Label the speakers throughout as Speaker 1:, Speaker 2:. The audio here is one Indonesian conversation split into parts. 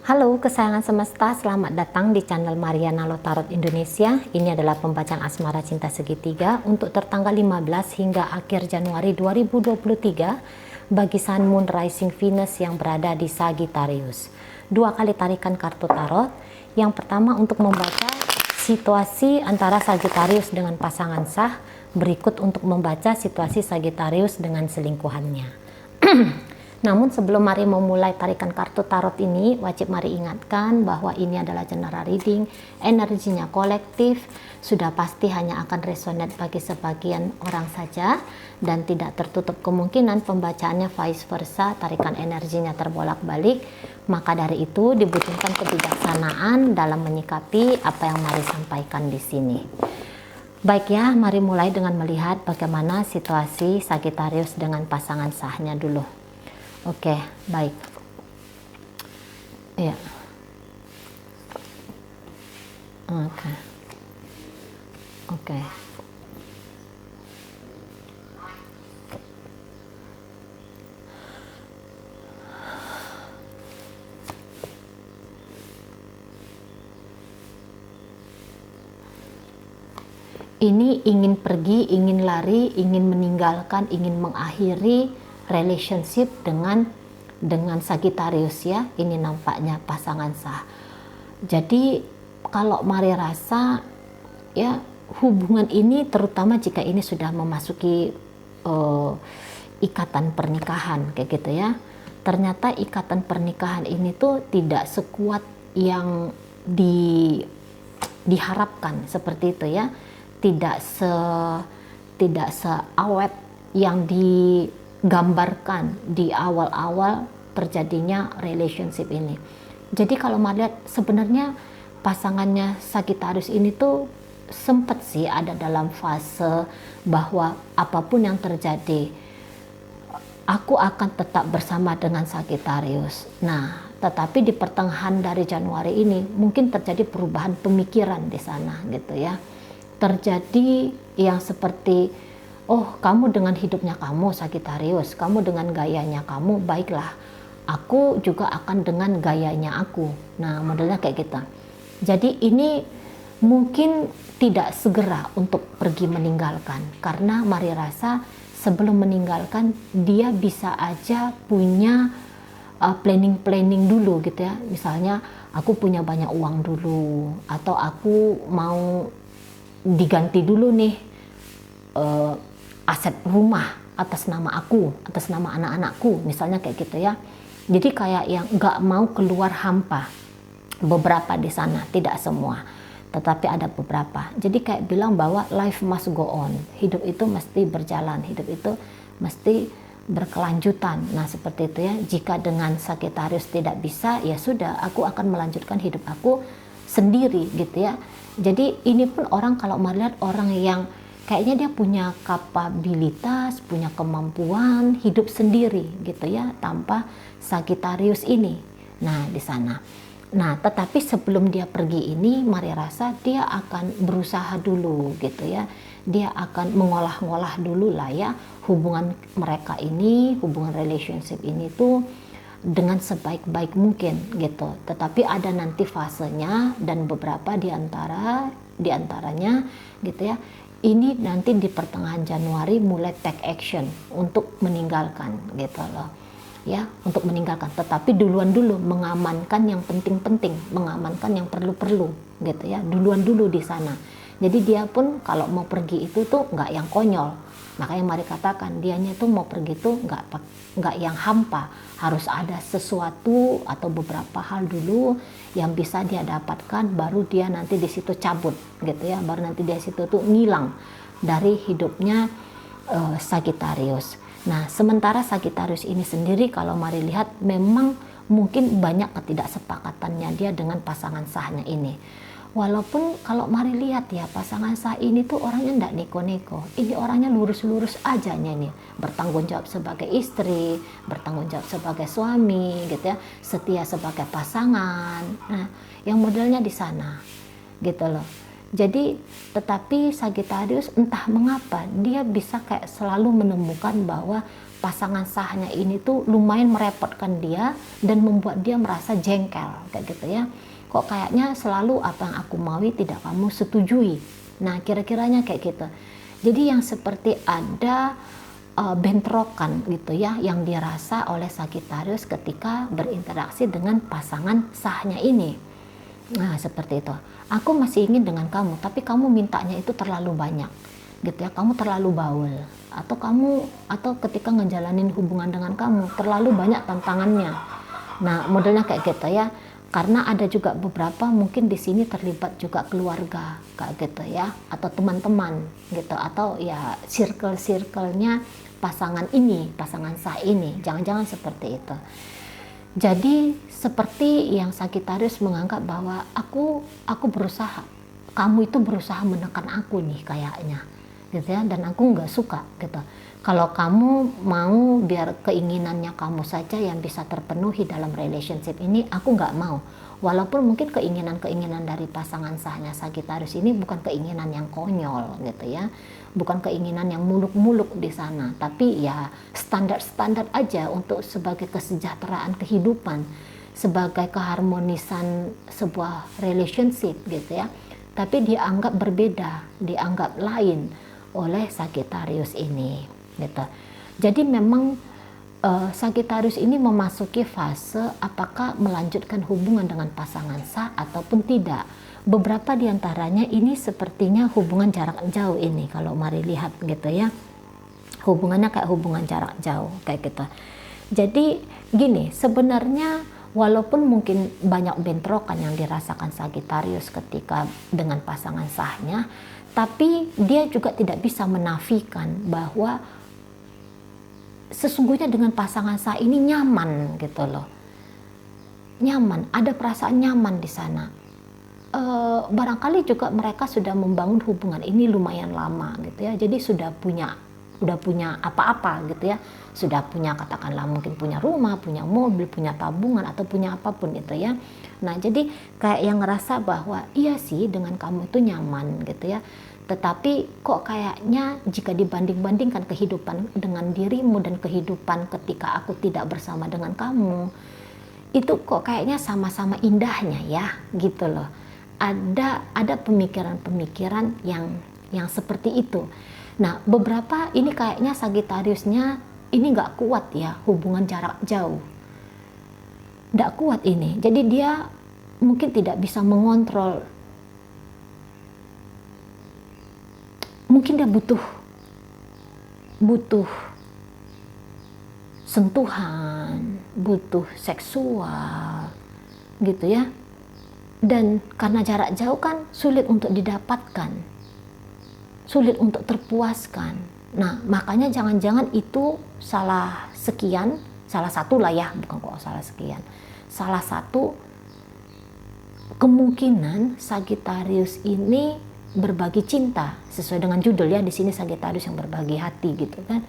Speaker 1: Halo kesayangan semesta, selamat datang di channel Mariana Lotarot Indonesia. Ini adalah pembacaan asmara cinta segitiga untuk tertanggal 15 hingga akhir Januari 2023 bagi Sun Moon Rising Venus yang berada di Sagittarius. Dua kali tarikan kartu tarot. Yang pertama untuk membaca situasi antara Sagittarius dengan pasangan sah, berikut untuk membaca situasi Sagittarius dengan selingkuhannya. Namun sebelum Mari memulai tarikan kartu tarot ini, wajib Mari ingatkan bahwa ini adalah general reading, energinya kolektif, sudah pasti hanya akan resonate bagi sebagian orang saja, dan tidak tertutup kemungkinan pembacaannya vice versa, tarikan energinya terbolak-balik. Maka dari itu dibutuhkan kebijaksanaan dalam menyikapi apa yang Mari sampaikan di sini. Baik ya, mari mulai dengan melihat bagaimana situasi Sagittarius dengan pasangan sahnya dulu. Oke, baik. Ya. Oke. Oke. Ini ingin pergi, ingin lari, ingin meninggalkan, ingin mengakhiri relationship dengan Sagittarius ya. Ini nampaknya pasangan sah. Jadi kalau Mari rasa ya hubungan ini, terutama jika ini sudah memasuki ikatan pernikahan kayak gitu ya, ternyata ikatan pernikahan ini tuh tidak sekuat yang diharapkan seperti itu ya, tidak seawet yang digambarkan di awal-awal terjadinya relationship ini. Jadi kalau melihat sebenarnya pasangannya Sagittarius ini tuh sempat sih ada dalam fase bahwa apapun yang terjadi, aku akan tetap bersama dengan Sagittarius. Nah, tetapi di pertengahan dari Januari ini mungkin terjadi perubahan pemikiran di sana gitu ya. Terjadi yang seperti, oh kamu dengan hidupnya kamu Sagittarius, kamu dengan gayanya kamu, baiklah aku juga akan dengan gayanya aku. Nah modelnya kayak gitu. Jadi ini mungkin tidak segera untuk pergi meninggalkan, karena Mari rasa sebelum meninggalkan dia bisa aja punya planning dulu gitu ya. Misalnya aku punya banyak uang dulu, atau aku mau diganti dulu nih aset rumah atas nama aku, atas nama anak-anakku, misalnya kayak gitu ya. Jadi kayak yang nggak mau keluar hampa. Beberapa di sana, tidak semua, tetapi ada beberapa. Jadi kayak bilang bahwa life must go on, hidup itu mesti berjalan, hidup itu mesti berkelanjutan. Nah seperti itu ya. Jika dengan Sagittarius tidak bisa, ya sudah, aku akan melanjutkan hidup aku sendiri gitu ya. Jadi ini pun orang kalau melihat orang yang kayaknya dia punya kapabilitas, punya kemampuan hidup sendiri gitu ya, tanpa Sagittarius ini. Nah di sana. Nah tetapi sebelum dia pergi ini, Mari rasa dia akan berusaha dulu gitu ya. Dia akan mengolah-ngolah dulu lah ya hubungan mereka ini, hubungan relationship ini tuh dengan sebaik-baik mungkin gitu. Tetapi ada nanti fasenya, dan beberapa diantaranya gitu ya, ini nanti di pertengahan Januari mulai take action untuk meninggalkan gitu loh ya, untuk meninggalkan. Tetapi duluan dulu mengamankan yang penting-penting, mengamankan yang perlu-perlu gitu ya, duluan dulu di sana. Jadi dia pun kalau mau pergi itu tuh nggak yang konyol. Makanya Mari katakan dianya tuh mau pergi tuh nggak yang hampa, harus ada sesuatu atau beberapa hal dulu yang bisa dia dapatkan, baru dia nanti di situ cabut gitu ya, baru nanti dia situ tuh ngilang dari hidupnya Sagittarius. Nah sementara Sagittarius ini sendiri kalau Mari lihat memang mungkin banyak ketidaksepakatannya dia dengan pasangan sahnya ini. Walaupun kalau Mari lihat ya, pasangan sah ini tuh orangnya ndak neko-neko. Ini orangnya lurus-lurus aja nih. Bertanggung jawab sebagai istri, bertanggung jawab sebagai suami gitu ya, setia sebagai pasangan. Nah, yang modelnya di sana gitu loh. Jadi tetapi Sagittarius entah mengapa dia bisa kayak selalu menemukan bahwa pasangan sahnya ini tuh lumayan merepotkan dia dan membuat dia merasa jengkel kayak gitu ya. Kok kayaknya selalu apa yang aku maui tidak kamu setujui. Nah, kira-kiranya kayak gitu. Jadi yang seperti ada bentrokan gitu ya yang dirasa oleh Sagittarius ketika berinteraksi dengan pasangan sahnya ini. Nah, seperti itu. Aku masih ingin dengan kamu, tapi kamu mintanya itu terlalu banyak. Gitu ya, kamu terlalu baul. Atau ketika ngejalanin hubungan dengan kamu terlalu banyak tantangannya. Nah, modelnya kayak gitu ya. Karena ada juga beberapa mungkin di sini terlibat juga keluarga kayak gitu ya, atau teman-teman gitu, atau ya circle-circle-nya pasangan sah ini, jangan-jangan seperti itu. Jadi seperti yang Sagittarius menganggap bahwa aku berusaha, kamu itu berusaha menekan aku nih kayaknya gitu ya, dan aku nggak suka gitu. Kalau kamu mau biar keinginannya kamu saja yang bisa terpenuhi dalam relationship ini, aku nggak mau. Walaupun mungkin keinginan-keinginan dari pasangan sahnya Sagittarius ini bukan keinginan yang konyol gitu ya, bukan keinginan yang muluk-muluk di sana, tapi ya standar-standar aja untuk sebagai kesejahteraan kehidupan, sebagai keharmonisan sebuah relationship gitu ya. Tapi dianggap berbeda, dianggap lain oleh Sagittarius ini gitu. Jadi memang Sagittarius ini memasuki fase apakah melanjutkan hubungan dengan pasangan sah ataupun tidak. Beberapa diantaranya ini sepertinya hubungan jarak jauh ini, kalau mari lihat gitu ya, hubungannya kayak hubungan jarak jauh kayak gitu. Jadi gini, sebenarnya walaupun mungkin banyak bentrokan yang dirasakan Sagittarius ketika dengan pasangan sahnya, tapi dia juga tidak bisa menafikan bahwa sesungguhnya dengan pasangan sah ini nyaman gitu loh. Nyaman, ada perasaan nyaman di sana. Barangkali juga mereka sudah membangun hubungan ini lumayan lama gitu ya. Jadi sudah punya apa-apa gitu ya. Sudah punya, katakanlah mungkin punya rumah, punya mobil, punya tabungan atau punya apapun itu ya. Nah, jadi kayak yang ngerasa bahwa iya sih dengan kamu itu nyaman gitu ya. Tetapi kok kayaknya jika dibanding-bandingkan kehidupan dengan dirimu dan kehidupan ketika aku tidak bersama dengan kamu, itu kok kayaknya sama-sama indahnya ya gitu loh. Ada pemikiran-pemikiran yang seperti itu. Nah, beberapa ini kayaknya Sagittariusnya ini nggak kuat ya hubungan jarak jauh. Nggak kuat ini. Jadi dia mungkin tidak bisa mengontrol. Mungkin dia butuh sentuhan, butuh seksual gitu ya. Dan karena jarak jauh kan sulit untuk didapatkan, sulit untuk terpuaskan. Nah, makanya jangan-jangan itu salah satu lah ya, bukan kok salah sekian, salah satu kemungkinan Sagittarius ini berbagi cinta, sesuai dengan judul ya, di sini Sagittarius yang berbagi hati gitu kan.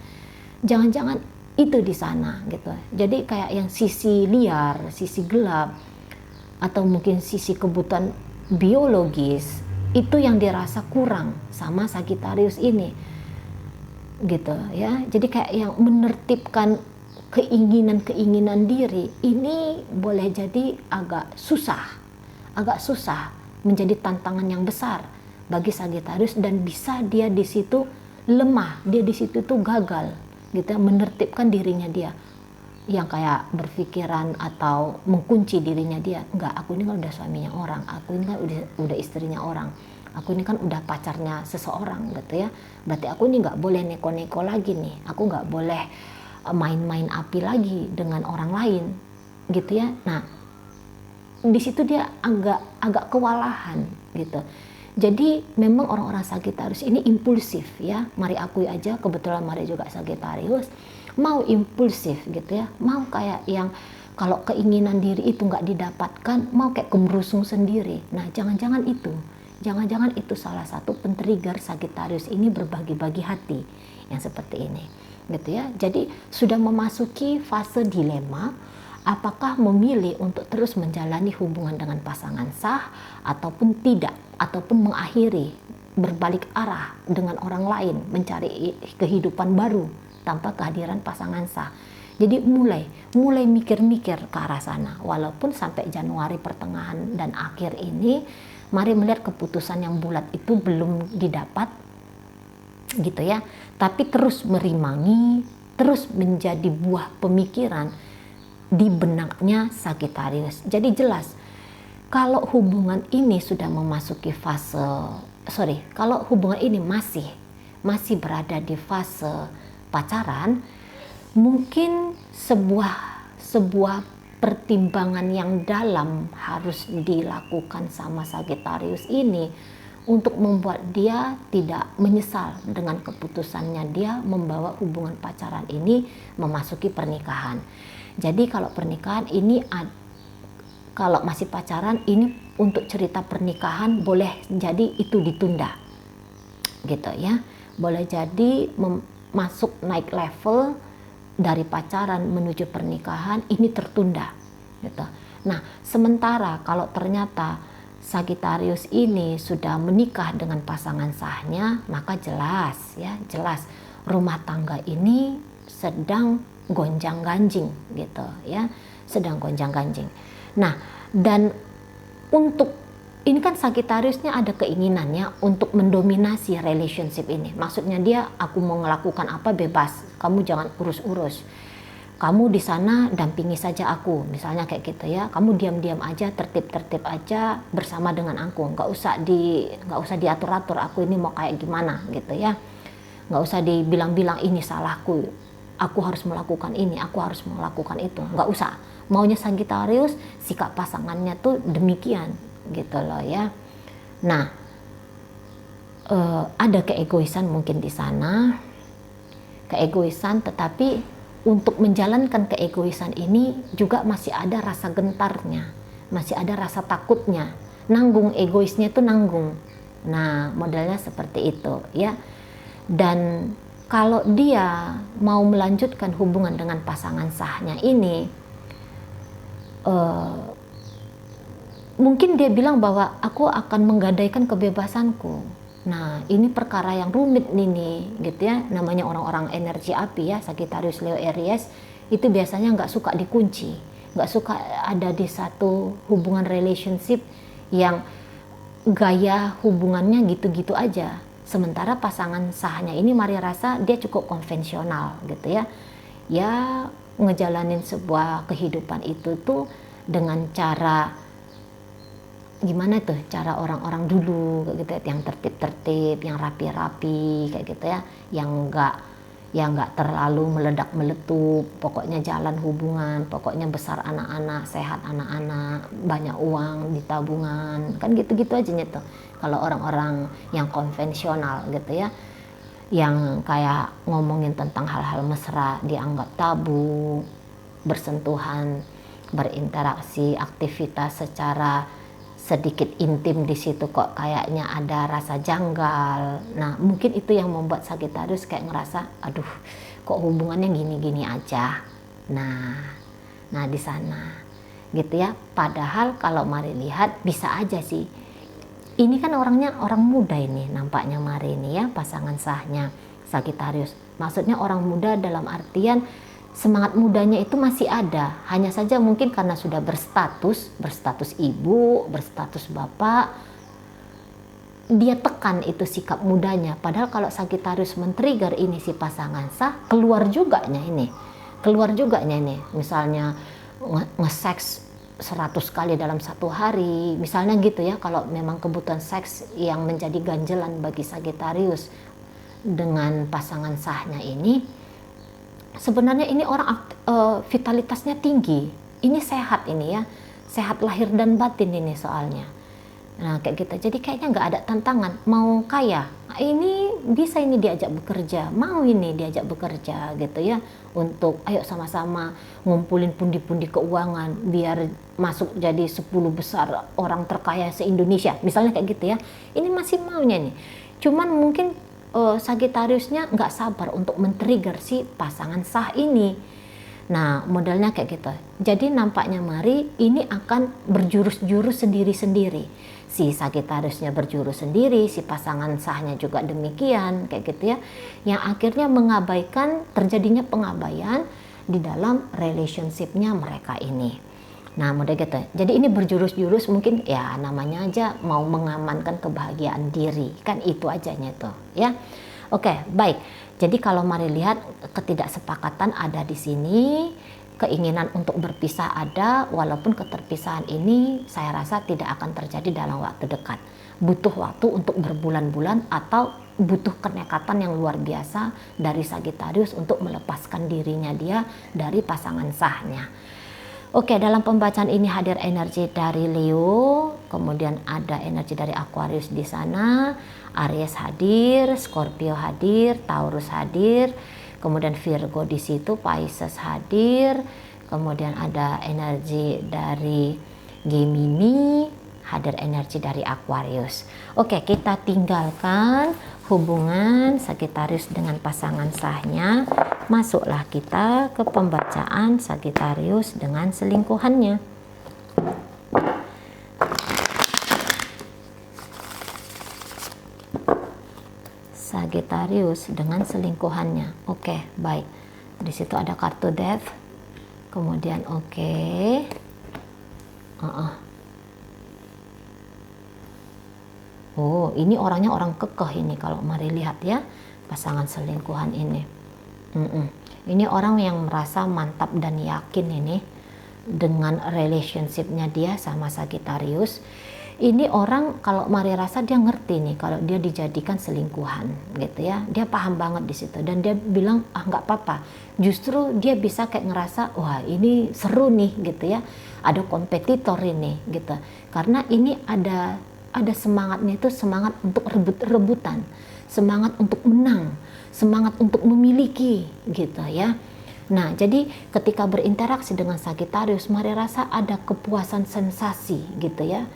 Speaker 1: Jangan-jangan itu di sana gitu. Jadi kayak yang sisi liar, sisi gelap, atau mungkin sisi kebutuhan biologis itu yang dirasa kurang sama Sagittarius ini gitu ya. Jadi kayak yang menertibkan keinginan diri ini boleh jadi agak susah, menjadi tantangan yang besar bagi Sagittarius, dan bisa dia di situ lemah, dia di situ tuh gagal gitu, menertibkan dirinya dia yang kayak berpikiran atau mengunci dirinya dia, enggak, aku ini kan udah suaminya orang, aku ini kan udah istrinya orang, aku ini kan udah pacarnya seseorang gitu ya, berarti aku ini nggak boleh neko-neko lagi nih, aku nggak boleh main-main api lagi dengan orang lain gitu ya. Nah, di situ dia agak kewalahan gitu. Jadi memang orang-orang Sagittarius ini impulsif ya, mari akui aja, kebetulan mari juga Sagittarius, mau impulsif gitu ya, mau kayak yang kalau keinginan diri itu nggak didapatkan, mau kayak kemerusung sendiri. Nah, jangan-jangan itu salah satu pentrigger Sagittarius ini berbagi-bagi hati yang seperti ini gitu ya. Jadi sudah memasuki fase dilema, apakah memilih untuk terus menjalani hubungan dengan pasangan sah ataupun tidak, ataupun mengakhiri, berbalik arah dengan orang lain, mencari kehidupan baru tanpa kehadiran pasangan sah. Jadi mulai mikir-mikir ke arah sana. Walaupun sampai Januari pertengahan dan akhir ini, mari melihat keputusan yang bulat itu belum didapat, gitu ya. Tapi terus merimangi, terus menjadi buah pemikiran di benaknya Sagittarius. Jadi jelas, kalau hubungan ini sudah memasuki kalau hubungan ini masih berada di fase pacaran, mungkin sebuah pertimbangan yang dalam harus dilakukan sama Sagittarius ini untuk membuat dia tidak menyesal dengan keputusannya dia membawa hubungan pacaran ini memasuki pernikahan. Jadi kalau pernikahan ini, kalau masih pacaran ini untuk cerita pernikahan boleh jadi itu ditunda, gitu ya. Boleh jadi masuk naik level dari pacaran menuju pernikahan ini tertunda, gitu. Nah, sementara kalau ternyata Sagittarius ini sudah menikah dengan pasangan sahnya, maka jelas rumah tangga ini sedang gonjang-ganjing, gitu ya, sedang gonjang-ganjing. Nah, dan untuk ini kan Sagittariusnya ada keinginannya untuk mendominasi relationship ini. Maksudnya dia, aku mau melakukan apa bebas, kamu jangan urus-urus. Kamu di sana dampingi saja aku, misalnya kayak gitu ya. Kamu diam-diam aja, tertib-tertib aja bersama dengan aku. Nggak usah diatur-atur. Aku ini mau kayak gimana gitu ya. Nggak usah dibilang-bilang ini salahku. Aku harus melakukan ini, aku harus melakukan itu. Nggak usah. Maunya Sagittarius, sikap pasangannya tuh demikian, gitu loh ya. Nah, ada keegoisan mungkin di sana, keegoisan, tetapi untuk menjalankan keegoisan ini juga masih ada rasa gentarnya, masih ada rasa takutnya, nanggung, egoisnya itu nanggung. Nah, modelnya seperti itu ya. Dan kalau dia mau melanjutkan hubungan dengan pasangan sahnya ini, mungkin dia bilang bahwa aku akan menggadaikan kebebasanku. Nah, ini perkara yang rumit nih, gitu ya. Namanya orang-orang energi api ya, Sagittarius, Leo, Aries, itu biasanya nggak suka dikunci, nggak suka ada di satu hubungan relationship yang gaya hubungannya gitu-gitu aja. Sementara pasangan sahnya ini mari rasa dia cukup konvensional, gitu ya. Ya, ngejalanin sebuah kehidupan itu tuh dengan cara gimana tuh, cara orang-orang dulu kayak gitu, yang tertib-tertib, yang rapi-rapi kayak gitu ya, yang nggak terlalu meledak meletup. Pokoknya jalan hubungan, pokoknya besar anak-anak, sehat anak-anak, banyak uang di tabungan, kan gitu-gitu aja tuh. Kalau orang-orang yang konvensional gitu ya, yang kayak ngomongin tentang hal-hal mesra dianggap tabu, bersentuhan, berinteraksi, aktivitas secara sedikit intim di situ kok kayaknya ada rasa janggal. Nah, mungkin itu yang membuat Sagittarius kayak ngerasa, aduh, kok hubungannya gini-gini aja. Nah di sana, gitu ya. Padahal kalau mari lihat bisa aja sih. Ini kan orangnya orang muda ini, nampaknya mari ini ya, pasangan sahnya Sagittarius. Maksudnya orang muda dalam artian semangat mudanya itu masih ada, hanya saja mungkin karena sudah berstatus ibu, berstatus bapak, dia tekan itu sikap mudanya. Padahal kalau Sagittarius men-trigger ini si pasangan sah, keluar juga nih, misalnya nge-seks 100 kali dalam satu hari, misalnya gitu ya. Kalau memang kebutuhan seks yang menjadi ganjelan bagi Sagittarius dengan pasangan sahnya ini, sebenarnya ini orang vitalitasnya tinggi, ini sehat ini ya, sehat lahir dan batin ini soalnya. Nah kayak gitu, jadi kayaknya nggak ada tantangan, mau kaya, ini bisa ini diajak bekerja, mau ini diajak bekerja gitu ya, untuk ayo sama-sama ngumpulin pundi-pundi keuangan biar masuk jadi 10 besar orang terkaya se-Indonesia, misalnya kayak gitu ya. Ini masih maunya nih, cuman mungkin Sagittariusnya nggak sabar untuk men-trigger si pasangan sah ini. Nah, modelnya kayak gitu. Jadi nampaknya Mari ini akan berjurus-jurus sendiri-sendiri. Si Sagittariusnya berjurus sendiri, si pasangan sahnya juga demikian, kayak gitu ya. Yang akhirnya mengabaikan, terjadinya pengabaian di dalam relationship-nya mereka ini. Nah, model gitu. Jadi ini berjurus-jurus, mungkin ya namanya aja mau mengamankan kebahagiaan diri. Kan itu ajanya tuh, ya. Oke, baik. Jadi kalau Mari lihat ketidaksepakatan ada di sini, keinginan untuk berpisah ada, walaupun keterpisahan ini saya rasa tidak akan terjadi dalam waktu dekat. Butuh waktu untuk berbulan-bulan atau butuh kenekatan yang luar biasa dari Sagittarius untuk melepaskan dirinya dia dari pasangan sahnya. Oke, dalam pembacaan ini hadir energi dari Leo, kemudian ada energi dari Aquarius di sana, Aries hadir, Scorpio hadir, Taurus hadir, kemudian Virgo di situ, Pisces hadir, kemudian ada energi dari Gemini, hadir energi dari Aquarius. Oke, kita tinggalkan hubungan Sagittarius dengan pasangan sahnya. Masuklah kita ke pembacaan Sagittarius dengan selingkuhannya. Sagittarius dengan selingkuhannya. Oke, baik. Di situ ada kartu Death. Kemudian Oh, ini orangnya orang kekeh ini kalau Mari lihat ya, pasangan selingkuhan ini. Ini orang yang merasa mantap dan yakin ini dengan relationship-nya dia sama Sagittarius. Ini orang kalau Mari rasa dia ngerti nih kalau dia dijadikan selingkuhan gitu ya. Dia paham banget di situ dan dia bilang nggak apa-apa. Justru dia bisa kayak ngerasa wah ini seru nih gitu ya. Ada kompetitor ini gitu. Karena ini ada semangatnya itu semangat untuk rebut-rebutan, semangat untuk menang, semangat untuk memiliki gitu ya. Nah, jadi ketika berinteraksi dengan Sagittarius, Mari rasa ada kepuasan sensasi gitu ya.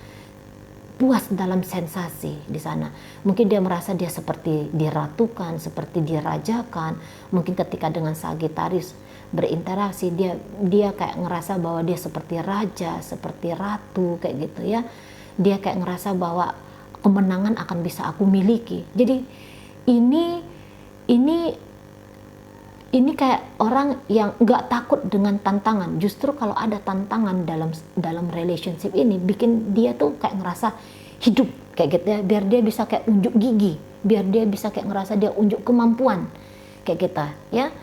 Speaker 1: Puas dalam sensasi di sana. Mungkin dia merasa dia seperti diratukan, seperti dirajakan. Mungkin ketika dengan Sagittarius berinteraksi dia kayak ngerasa bahwa dia seperti raja, seperti ratu kayak gitu ya. Dia kayak ngerasa bahwa kemenangan akan bisa aku miliki. Jadi ini kayak orang yang nggak takut dengan tantangan. Justru kalau ada tantangan dalam relationship ini, bikin dia tuh kayak ngerasa hidup kayak gitu ya. Biar dia bisa kayak unjuk gigi, biar dia bisa kayak ngerasa dia unjuk kemampuan kayak kita ya.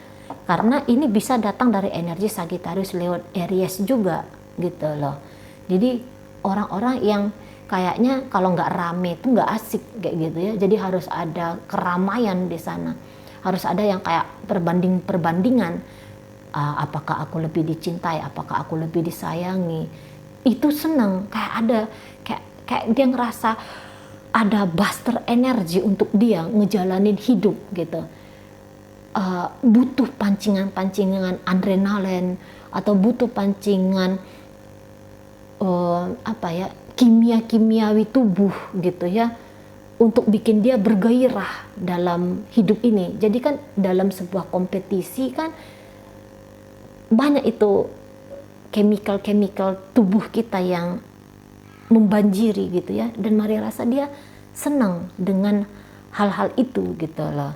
Speaker 1: Karena ini bisa datang dari energi Sagittarius lewat Aries juga gitu loh. Jadi orang-orang yang kayaknya kalau nggak rame itu nggak asik kayak gitu ya. Jadi harus ada keramaian di sana. Harus ada yang kayak perbandingan, apakah aku lebih dicintai, apakah aku lebih disayangi. Itu senang, kayak dia ngerasa ada buster energi untuk dia ngejalanin hidup gitu. Butuh pancingan-pancingan adrenalin atau butuh pancingan kimia-kimiawi tubuh gitu ya, untuk bikin dia bergairah dalam hidup ini. Jadi kan dalam sebuah kompetisi kan banyak itu chemical tubuh kita yang membanjiri gitu ya. Dan Mari rasa dia senang dengan hal-hal itu gitu loh.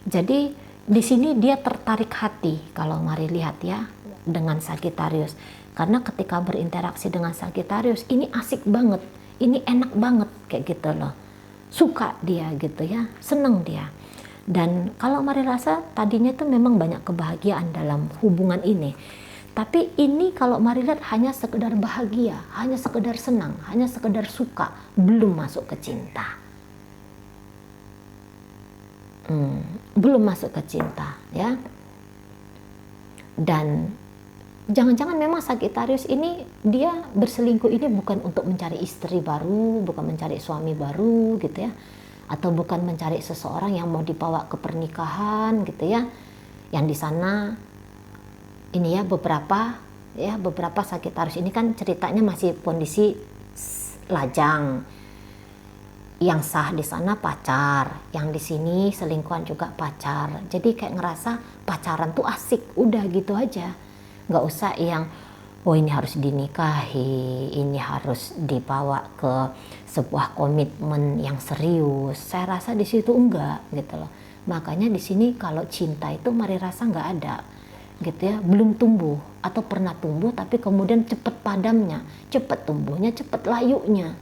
Speaker 1: Jadi di sini dia tertarik hati kalau Mari lihat ya dengan Sagittarius. Karena ketika berinteraksi dengan Sagittarius ini asik banget, ini enak banget kayak gitu loh. Suka dia gitu ya, senang dia. Dan kalau Mari rasa tadinya tuh memang banyak kebahagiaan dalam hubungan ini. Tapi ini kalau Mari lihat hanya sekedar bahagia, hanya sekedar senang, hanya sekedar suka, belum masuk ke cinta. Belum masuk ke cinta ya. Dan jangan-jangan memang Sagittarius ini dia berselingkuh ini bukan untuk mencari istri baru, bukan mencari suami baru gitu ya, atau bukan mencari seseorang yang mau dibawa ke pernikahan gitu ya. Yang di sana ini ya beberapa Sagittarius ini kan ceritanya masih kondisi lajang. Yang sah di sana pacar, yang di sini selingkuhan juga pacar. Jadi kayak ngerasa pacaran tuh asik, udah gitu aja. nggak usah yang oh ini harus dinikahi, ini harus dibawa ke sebuah komitmen yang serius. Saya rasa di situ enggak gitu loh. Makanya di sini kalau cinta itu Mari rasa nggak ada gitu ya, belum tumbuh atau pernah tumbuh tapi kemudian cepet padamnya, cepet tumbuhnya, cepet layunya.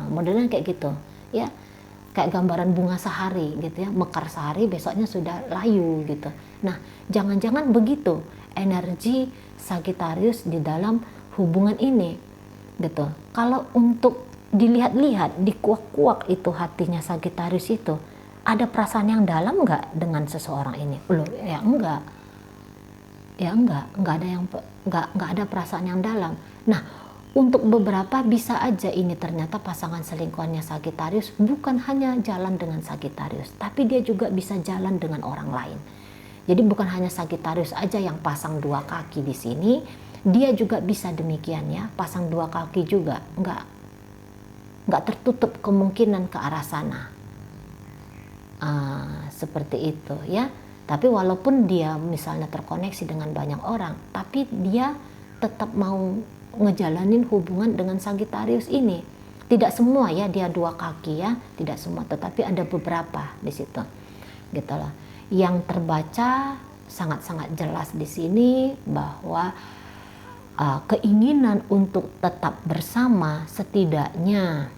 Speaker 1: Modelnya kayak gitu ya, kayak gambaran bunga sehari gitu ya, mekar sehari besoknya sudah layu gitu. Nah, jangan-jangan begitu energi Sagittarius di dalam hubungan ini gitu. Kalau untuk dilihat-lihat, dikuak-kuak itu hatinya Sagittarius itu, ada perasaan yang dalam nggak dengan seseorang ini? Loh, ya enggak ada yang nggak ada perasaan yang dalam. Nah, untuk beberapa bisa aja ini ternyata pasangan selingkuhannya Sagittarius bukan hanya jalan dengan Sagittarius, tapi dia juga bisa jalan dengan orang lain. Jadi bukan hanya Sagittarius aja yang pasang dua kaki di sini, dia juga bisa demikian ya, pasang dua kaki juga, nggak tertutup kemungkinan ke arah sana. Seperti itu ya. Tapi walaupun dia misalnya terkoneksi dengan banyak orang, tapi dia tetap mau ngejalanin hubungan dengan Sagittarius ini. Tidak semua ya dia dua kaki ya, tidak semua, tetapi ada beberapa di situ. Gitu loh. Yang terbaca sangat-sangat jelas di sini bahwa keinginan untuk tetap bersama setidaknya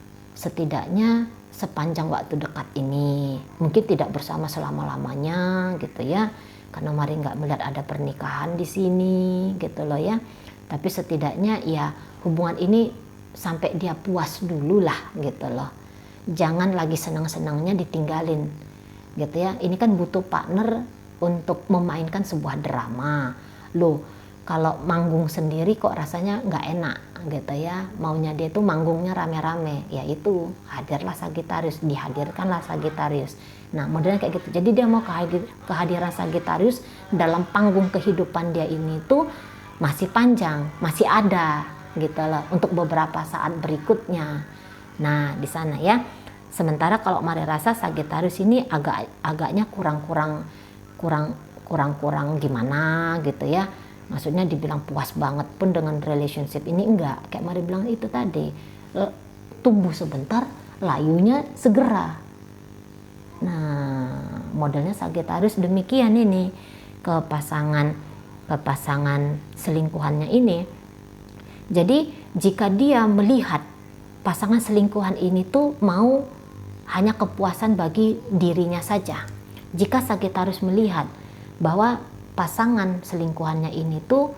Speaker 1: sepanjang waktu dekat ini, mungkin tidak bersama selama-lamanya gitu ya, karena Mari nggak melihat ada pernikahan di sini gitu loh ya, tapi setidaknya ya hubungan ini sampai dia puas dulu lah gitu loh, jangan lagi senang-senangnya ditinggalin gitu ya. Ini kan butuh partner untuk memainkan sebuah drama loh. Kalau manggung sendiri kok rasanya nggak enak gitu ya, maunya dia tuh manggungnya rame-rame, ya itu hadirlah Sagittarius, dihadirkanlah Sagittarius. Nah modelnya kayak gitu, jadi dia mau kehadiran Sagittarius dalam panggung kehidupan dia ini tuh masih panjang, masih ada gitu loh untuk beberapa saat berikutnya. Nah di sana ya. Sementara kalau Mari rasa Sagittarius ini agaknya kurang gimana gitu ya. Maksudnya dibilang puas banget pun dengan relationship ini enggak. Kayak Mari bilang itu tadi, tumbuh sebentar, layunya segera. Nah, modelnya Sagittarius demikian ini ke pasangan selingkuhannya ini. Jadi, jika dia melihat pasangan selingkuhan ini tuh mau hanya kepuasan bagi dirinya saja. Jika Sagittarius melihat bahwa pasangan selingkuhannya ini tuh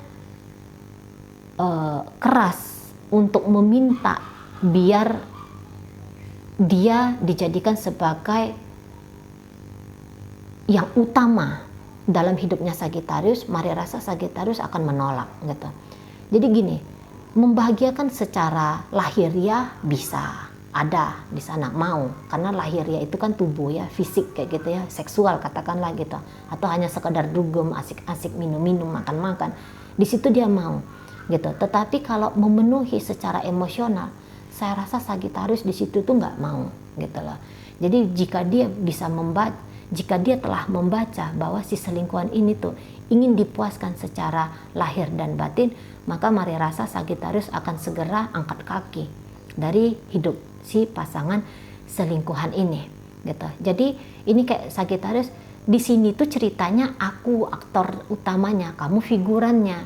Speaker 1: keras untuk meminta biar dia dijadikan sebagai yang utama dalam hidupnya Sagittarius, Mari rasa Sagittarius akan menolak gitu. Jadi gini, membahagiakan secara lahiriah bisa ada di sana, mau, karena lahiriah itu kan tubuh ya, fisik kayak gitu ya, seksual katakanlah gitu, atau hanya sekedar dugem, asik-asik, minum-minum, makan-makan, di situ dia mau gitu. Tetapi kalau memenuhi secara emosional, saya rasa Sagittarius di situ tuh nggak mau gitu loh. Jadi jika dia telah membaca bahwa si selingkuhan ini tuh ingin dipuaskan secara lahir dan batin, maka Mari rasa Sagittarius akan segera angkat kaki dari hidup si pasangan selingkuhan ini gitu. Jadi ini kayak Sagittarius di sini tuh ceritanya aku aktor utamanya, kamu figurannya.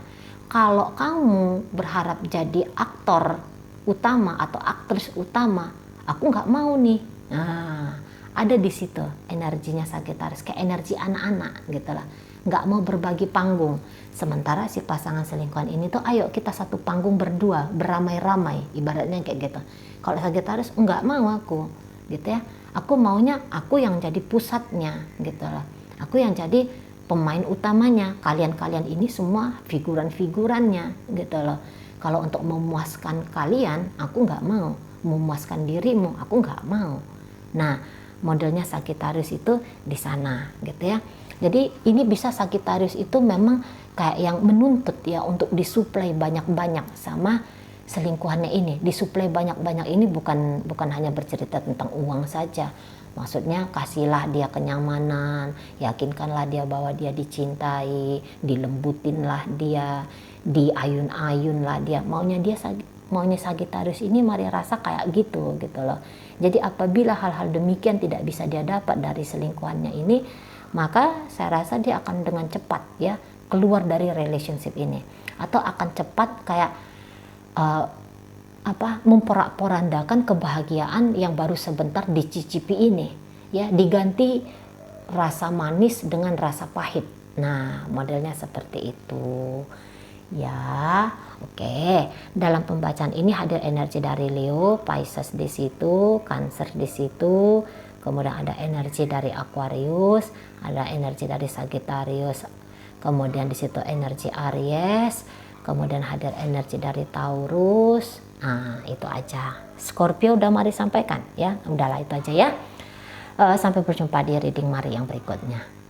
Speaker 1: Kalau kamu berharap jadi aktor utama atau aktris utama, aku nggak mau nih. Nah, ada di situ energinya Sagittarius, kayak energi anak-anak gitu lah, nggak mau berbagi panggung. Sementara si pasangan selingkuhan ini tuh ayo kita satu panggung berdua, beramai-ramai, ibaratnya kayak gitu. Kalau Sagittarius nggak mau aku gitu ya, aku maunya aku yang jadi pusatnya gitu lah, aku yang jadi pemain utamanya, kalian ini semua figuran-figurannya gitu loh. Kalau untuk memuaskan kalian aku nggak mau, memuaskan dirimu aku nggak mau. Nah modelnya Sagittarius itu di sana gitu ya. Jadi ini bisa Sagittarius itu memang kayak yang menuntut ya untuk disuplai banyak-banyak sama selingkuhannya ini, disuplai banyak-banyak ini bukan hanya bercerita tentang uang saja. Maksudnya kasihlah dia kenyamanan, yakinkanlah dia bahwa dia dicintai, dilembutinlah dia, diayun-ayunlah dia. Maunya Sagittarius ini Maria rasa kayak gitu loh. Jadi apabila hal-hal demikian tidak bisa dia dapat dari selingkuhannya ini, maka saya rasa dia akan dengan cepat ya keluar dari relationship ini, atau akan cepat kayak memporak-porandakan kebahagiaan yang baru sebentar dicicipi ini ya, diganti rasa manis dengan rasa pahit. Nah, modelnya seperti itu ya. Oke, dalam pembacaan ini hadir energi dari Leo, Pisces di situ, Cancer di situ, kemudian ada energi dari Aquarius, ada energi dari Sagittarius, kemudian di situ energi Aries, kemudian hadir energi dari Taurus. Nah, itu aja. Scorpio udah Mari sampaikan ya. Udahlah itu aja ya. Sampai berjumpa di reading Mari yang berikutnya.